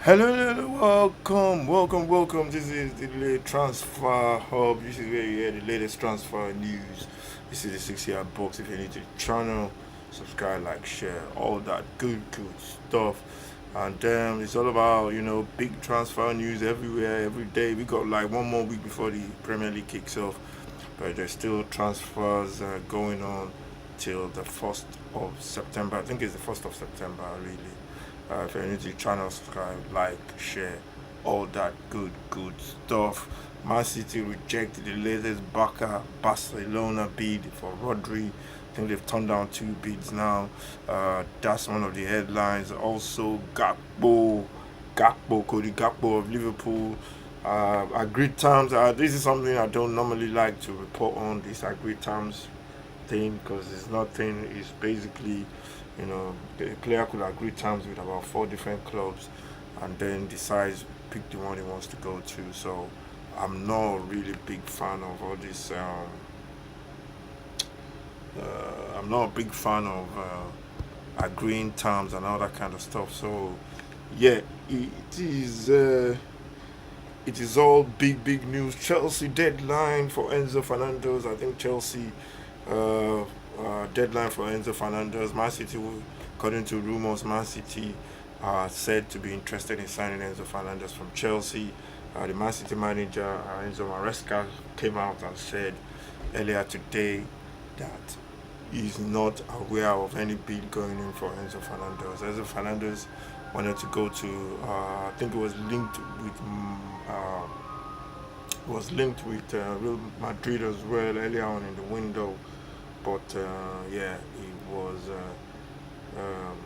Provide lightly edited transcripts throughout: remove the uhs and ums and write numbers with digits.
Hello, welcome. This is the latest transfer hub. This is where you hear the latest transfer news. This is the 6 year box. If you're new to the channel, subscribe, like, share, all that good stuff. And it's all about big transfer news everywhere, every day. We got like one more week before the Premier League kicks off, but there's still transfers going on till the 1st of September. I think it's the 1st of September, really. If you're new to the channel, subscribe, like, share, all that good stuff. Man City rejected the latest Barcelona bid for Rodri. I think they've turned down two bids now. That's one of the headlines. Also, Cody Gakpo of Liverpool. Agreed terms. This is something I don't normally like to report on. This agreed terms thing because it's nothing. It's basically, the player could agree terms with about four different clubs, and then decides pick the one he wants to go to. So I'm not really big fan of all this. I'm not a big fan of agreeing terms and all that kind of stuff. So yeah, it is. It is all big news. Chelsea deadline for Enzo Fernandez. I think Chelsea deadline for Enzo Fernandez. Man City, according to rumors, Man City are said to be interested in signing Enzo Fernandez from Chelsea. The Man City manager, Enzo Maresca, came out and said earlier today that he's not aware of any bid going in for Enzo Fernandez. Enzo Fernandez wanted to go to, I think it was linked with. Real Madrid as well earlier on in the window, but yeah, it was um,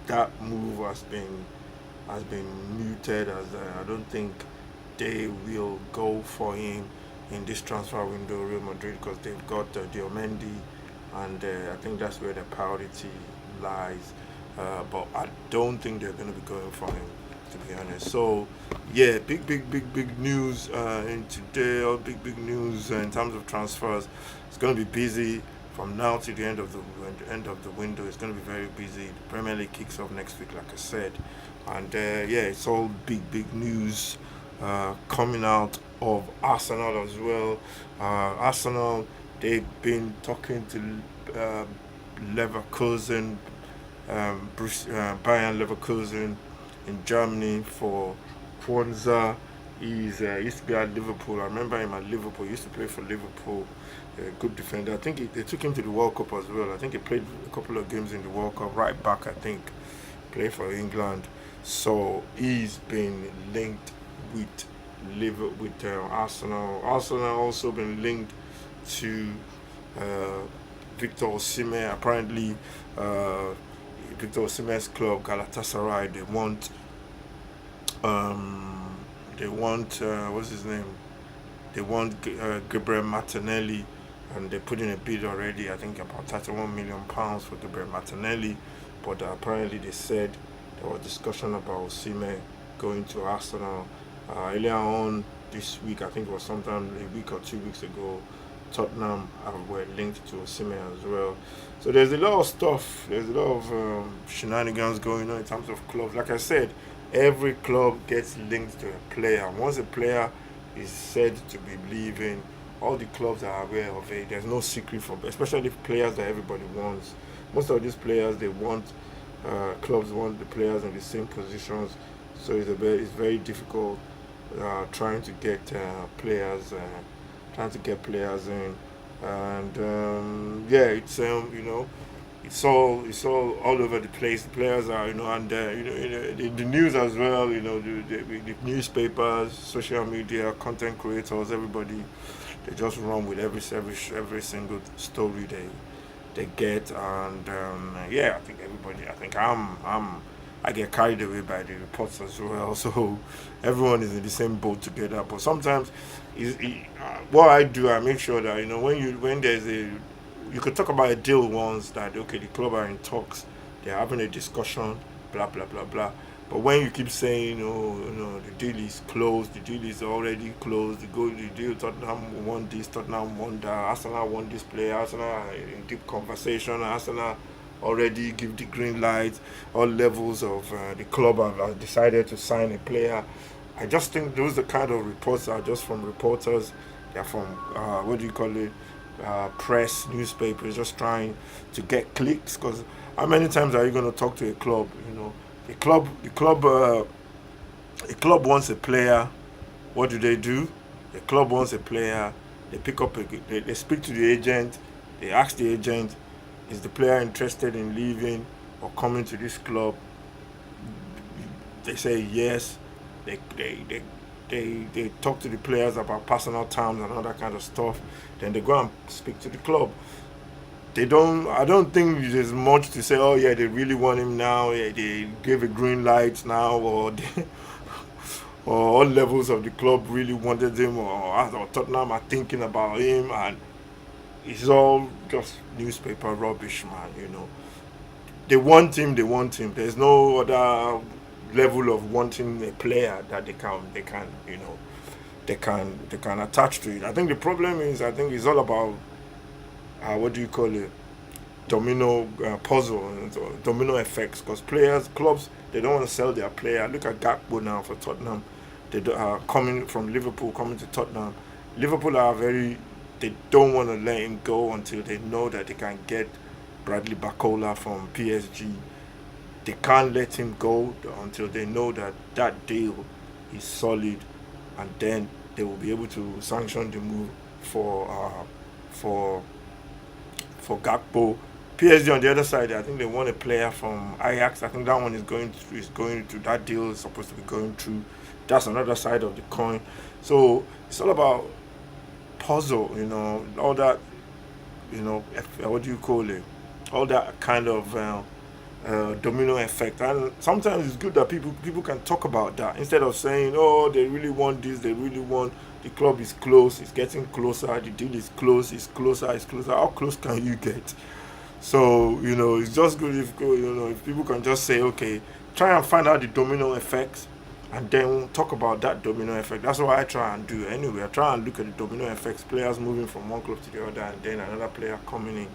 that move has been muted as I don't think they will go for him in this transfer window, Real Madrid, because they've got Diomendi, and I think that's where the priority lies. But I don't think they're going to be going for him, to be honest. So yeah, big news in today. All big news in terms of transfers. It's going to be busy from now to the end of the window. It's going to be very busy. The Premier League kicks off next week, like I said, and yeah, it's all big news coming out of Arsenal as well. Arsenal, they've been talking to Leverkusen, Bayern Leverkusen in Germany for Kwanzaa. He's used to be at Liverpool. I remember him at Liverpool. He used to play for Liverpool. Good defender. I think they took him to the World Cup as well. I think he played a couple of games in the World Cup. Right back, I think, played for England. So he's been linked with Arsenal. Arsenal also been linked to uh, Victor Osimhen. Apparently, Victor Osimhen's club Galatasaray. They want what's his name? They want Gabriel Martinelli, and they put in a bid already. I think about 31 million pounds for Gabriel Martinelli, but apparently they said there was discussion about Osimhen going to Arsenal earlier on this week. I think it was sometime a week or 2 weeks ago. Tottenham were linked to Osimhen as well. So there's a lot of stuff. There's a lot of shenanigans going on in terms of clubs. Like I said, every club gets linked to a player. Once a player is said to be leaving, all the clubs are aware of it. There's no secret for, especially players that everybody wants. Most of these players, they want clubs want the players in the same positions. So it's very difficult trying to get players in, and yeah, it's all over the place. The players are, and the news as well. The newspapers, social media, content creators, everybody, they just run with every single story they get, and yeah, I think everybody. I think I get carried away by the reports as well. So everyone is in the same boat together. But sometimes, what I do, I make sure that when there's you could talk about a deal once that okay, the club are in talks, they're having a discussion, blah blah blah blah. But when you keep saying, oh, the deal is closed, the deal is already closed, the deal, Tottenham won this, Tottenham won that, Arsenal won this player, Arsenal are in deep conversation, Arsenal already give the green light. All levels of the club have decided to sign a player. I just think those the kind of reports are just from reporters. They're from what do you call it? Press, newspapers, just trying to get clicks. Because how many times are you going to talk to a club? The club wants a player. What do they do? The club wants a player. They pick up. They speak to the agent. They ask the agent, is the player interested in leaving or coming to this club? They say yes. They talk to the players about personal terms and all that kind of stuff. Then they go and speak to the club. They don't. I don't think there's much to say. Oh yeah, they really want him now. Yeah, they gave a green light now, or all levels of the club really wanted him, or Tottenham are thinking about him, and it's all just newspaper rubbish, man. They want him. They want him. There's no other level of wanting a player that they can attach to it. I think the problem is, I think it's all about what do you call it, domino puzzle, domino effects. Because players, clubs, they don't want to sell their player. Look at Gakpo now for Tottenham. They are coming from Liverpool, coming to Tottenham. Liverpool are very. They don't want to let him go until they know that they can get Bradley Barcola from PSG. They can't let him go until they know that that deal is solid, and then they will be able to sanction the move for for Gakpo. PSG on the other side, I think they want a player from Ajax. I think that one is going to that deal is supposed to be going through. That's another side of the coin. So it's all about puzzle, all that, what do you call it? All that kind of domino effect. And sometimes it's good that people can talk about that instead of saying, oh, they really want this, they really want the club is close, it's getting closer, the deal is close, it's closer, it's closer. How close can you get? So it's just good if people can just say, okay, try and find out the domino effects, and then talk about that domino effect. That's what I try and do anyway. I try and look at the domino effects, players moving from one club to the other, and then another player coming in.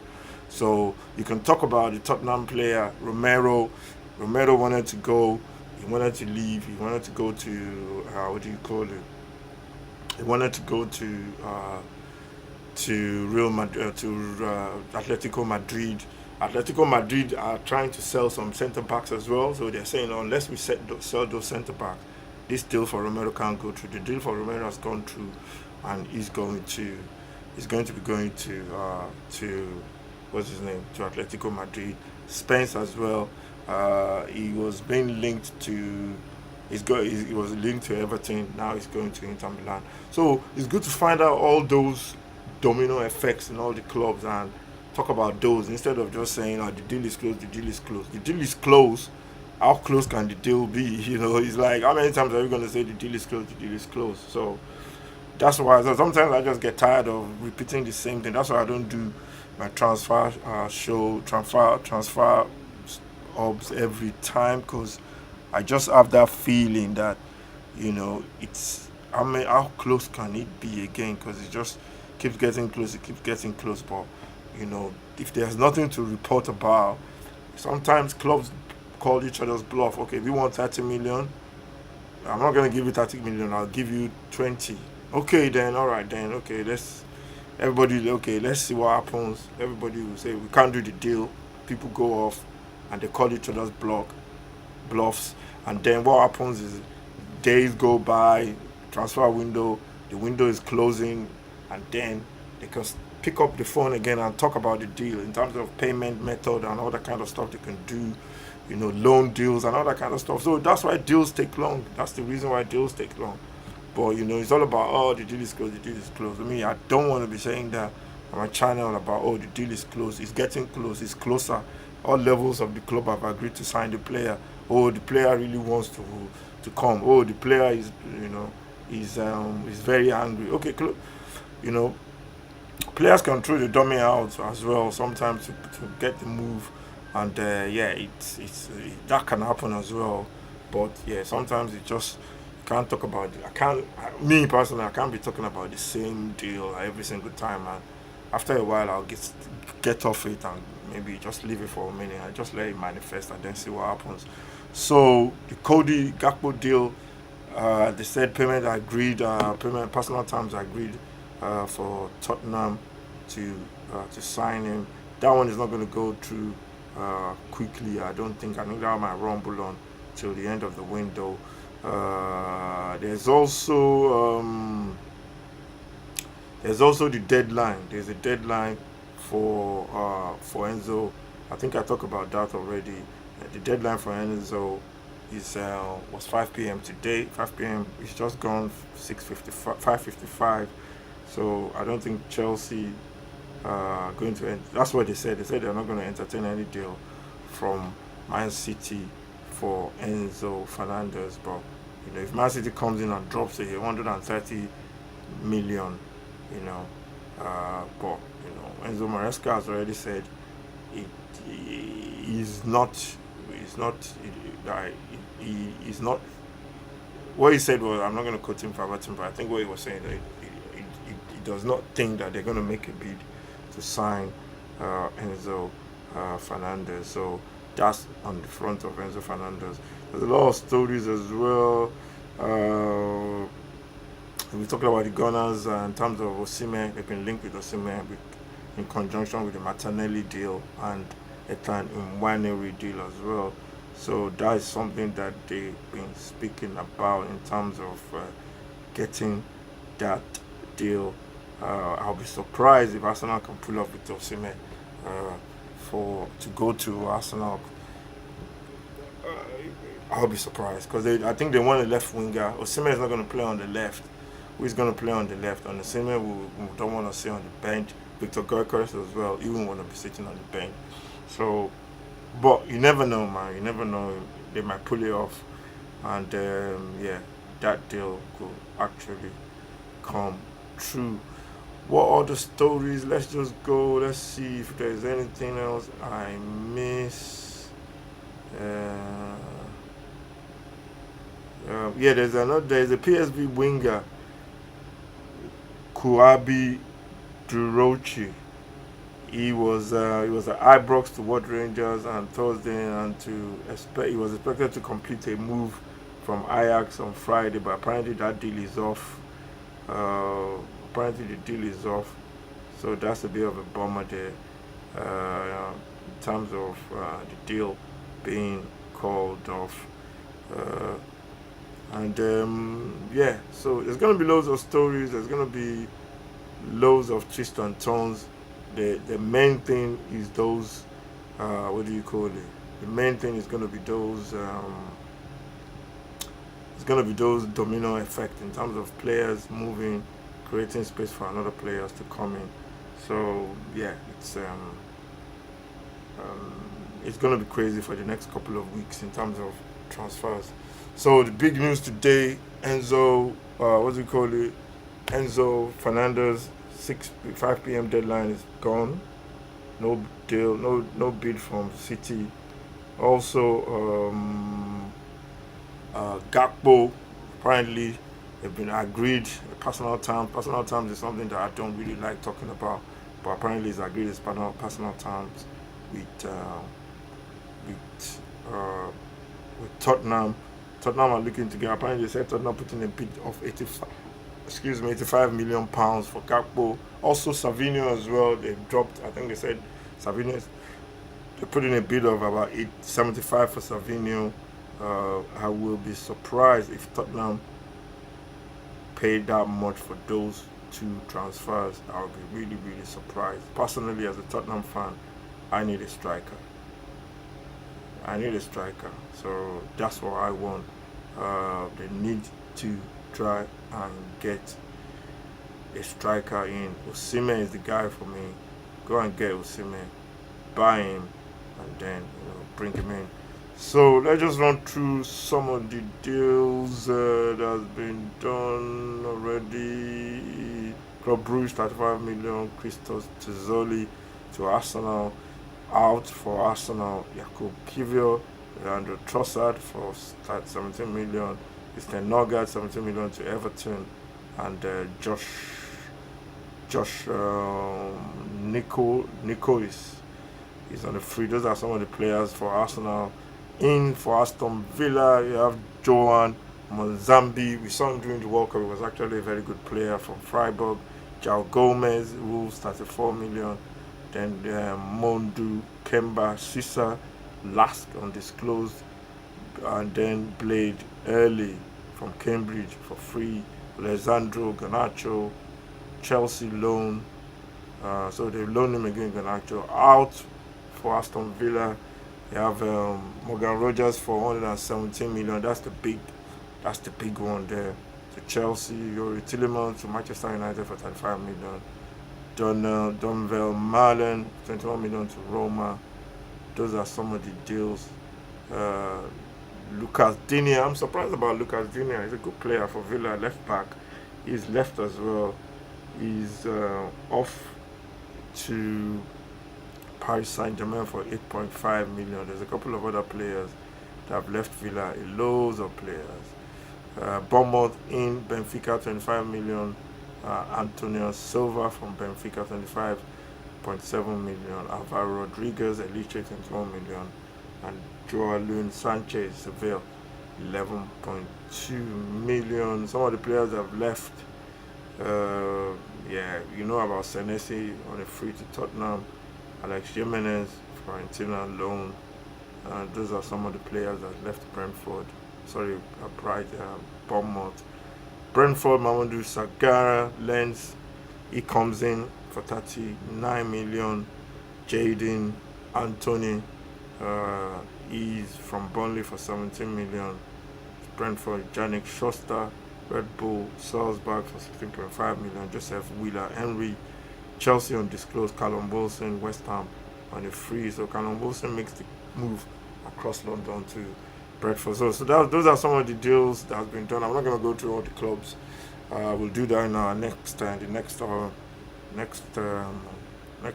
So you can talk about the Tottenham player Romero. Romero wanted to go. He wanted to leave. He wanted to go to what do you call it? He wanted to go to Real Madrid, Atletico Madrid. Atletico Madrid are trying to sell some centre backs as well. So they're saying, unless we sell those centre backs, this deal for Romero can't go through. The deal for Romero has gone through, and he's going to be going to what's his name, to Atletico Madrid. Spence as well. He was being linked to. He was linked to Everton. Now he's going to Inter Milan. So it's good to find out all those domino effects in all the clubs and talk about those instead of just saying, "Oh, the deal is closed. The deal is closed. The deal is closed." How close can the deal be? It's like, how many times are you going to say the deal is closed? The deal is closed. So that's why sometimes I just get tired of repeating the same thing. That's why I don't do my transfer ups every time, because I just have that feeling that it's, I mean, how close can it be again? Because it just keeps getting close. It keeps getting close. But if there's nothing to report about, sometimes clubs call each other's bluff. Okay, we want 30 million. I'm not gonna give you 30 million. I'll give you 20. Okay, then. All right, then. Okay, let's see what happens. Everybody will say we can't do the deal. People go off and they call each other's bluffs. And then what happens is days go by, transfer window, the window is closing, and then they can pick up the phone again and talk about the deal in terms of payment method and all that kind of stuff they can do, loan deals and all that kind of stuff. So that's why deals take long. That's the reason why deals take long. But it's all about, oh, the deal is closed, the deal is closed. I mean, I don't want to be saying that on my channel about, oh, the deal is closed, it's getting close, it's closer. All levels of the club have agreed to sign the player. Oh, the player really wants to come. Oh, the player is very angry. Okay, players can throw the dummy out as well sometimes to get the move, and that can happen as well. But yeah, sometimes it just can't talk about it. Me personally, I can't be talking about the same deal every single time, man. after a while I'll get off it and maybe just leave it for a minute and just let it manifest and then see what happens. So the Cody Gakpo deal, they said payment agreed, payment personal terms agreed for Tottenham to sign him. That one is not going to go through quickly. I don't think. I think that might rumble on till the end of the window. There's also the deadline. There's a deadline for Enzo. I think I talked about that already. The deadline for Enzo is was 5 p.m. today. 5 p.m. It's just gone 6:55, 5:55. So I don't think Chelsea going to. That's what they said. They said they're not going to entertain any deal from Man City for Enzo Fernandez. But if Man City comes in and drops a 130 million, but Enzo Maresca has already said it, he's not. He's not. What he said was, I'm not going to quote him verbatim, but I think what he was saying that he does not think that they're going to make a bid to sign Enzo Fernandez. So that's on the front of Enzo Fernandez. There's a lot of stories as well. We talked about the Gunners in terms of Osimhen. They've been linked with Osimhen in conjunction with the Martinelli deal and Ethan Nwaneri deal as well. So that is something that they've been speaking about in terms of getting that deal. I'll be surprised if Arsenal can pull off with Osimhen to go to Arsenal. I'll be surprised because I think they want a left winger. Osimhen is not going to play on the left. Who's going to play on the left? On the Osimhen, we don't want to see on the bench. Victor Gyökeres as well. He won't want to be sitting on the bench. So, but you never know, man. You never know. They might pull it off, and that deal could actually come true. What other stories? Let's just go. Let's see if there's anything else I miss. There's a PSV winger, Kuabi Durochi. He was at Ibrox toward Rangers on Thursday, and he was expected to complete a move from Ajax on Friday, but apparently that deal is off. Apparently the deal is off, so that's a bit of a bummer there in terms of the deal being called off. So there's going to be loads of stories. There's going to be loads of twists and turns. The main thing is those, what do you call it? The main thing is going to be those, it's going to be those domino effect in terms of players moving, creating space for another players to come in. So yeah, it's going to be crazy for the next couple of weeks in terms of transfers. So the big news today, Enzo, Enzo Fernandez, 5 p.m. deadline is gone. No deal, no bid from City. Also, Gakpo, apparently they've been agreed personal terms. Personal terms is something that I don't really like talking about, but apparently it's agreed as personal terms with Tottenham. Tottenham are looking to get. Apparently, they said Tottenham putting a bid of 85 million pounds for Gakpo. Also, Savinho as well. They dropped. I think they said Savinho. They put in a bid of about 75 for Savinho. I will be surprised if Tottenham paid that much for those two transfers. I would be really, really surprised. Personally, as a Tottenham fan, I need a striker. So that's what I want. They need to try and get a striker in. Osimhen is the guy for me. Go and get Osimhen, buy him, and then bring him in. So let's just run through some of the deals that has been done already. Club Brugge 35 million. Christos Tizzoli to Arsenal. Out for Arsenal, Jakub Kiwior, Leandro Trossard for 17 million, Christian Nogard 17 million to Everton, and Josh Nicholas is on the free. Those are some of the players for Arsenal. In for Aston Villa, you have Joan Mozambi. We saw him during the World Cup. He was actually a very good player from Freiburg. Jao Gomez, Wolves, 34 million. Then Mondu Kemba Sisa, last undisclosed. And then Blade Early from Cambridge for free. Alessandro Garnacho, Chelsea loan. So they loaned him again, Garnacho. Out for Aston Villa. You have Morgan Rogers for 117 million. That's the big one there. To Chelsea, Yuri Tillemans to Manchester United for 35 million. Donvel Malen, 21 million to Roma. Those are some of the deals. Lucas Digne, I'm surprised about Lucas Digne. He's a good player for Villa, left back. He's left as well. He's off to Paris Saint-Germain for 8.5 million. There's a couple of other players that have left Villa, loads of players. Bournemouth in Benfica, 25 million. Antonio Silva from Benfica, 25.7 million. Alvaro Rodriguez, Elche, 21 million. And Joao Luis Sanchez, Seville, 11.2 million. Some of the players have left. You know about Senesi on a free to Tottenham. Alex Jimenez, Fiorentina loan. Those are some of the players that left Brentford. Bournemouth. Brentford, Mamadou Sagara, Lens, he comes in for 39 million. Jaden Anthony, he's from Burnley for 17 million. Brentford, Yannick Schuster, Red Bull, Salzburg for 16.5 million. Joseph Wheeler, Henry, Chelsea undisclosed, Callum Wilson, West Ham on a free. So Callum Wilson makes the move across London to Brentford. So those are some of the deals that have been done. I'm not going to go through all the clubs. We'll do that in our next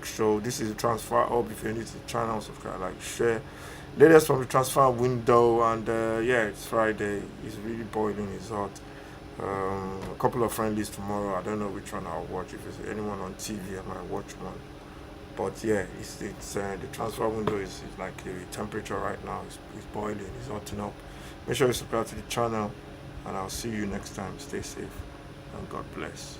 show. This is the Transfer Hub. If you're new to the channel, subscribe, like, share. Latest from the transfer window, and it's Friday. It's really boiling. It's hot. A couple of friendlies tomorrow. I don't know which one I'll watch. If there's anyone on TV, I might watch one. But yeah, it's the transfer window is like the temperature right now. It's boiling. It's hotting up. Make sure you subscribe to the channel, and I'll see you next time. Stay safe and God bless.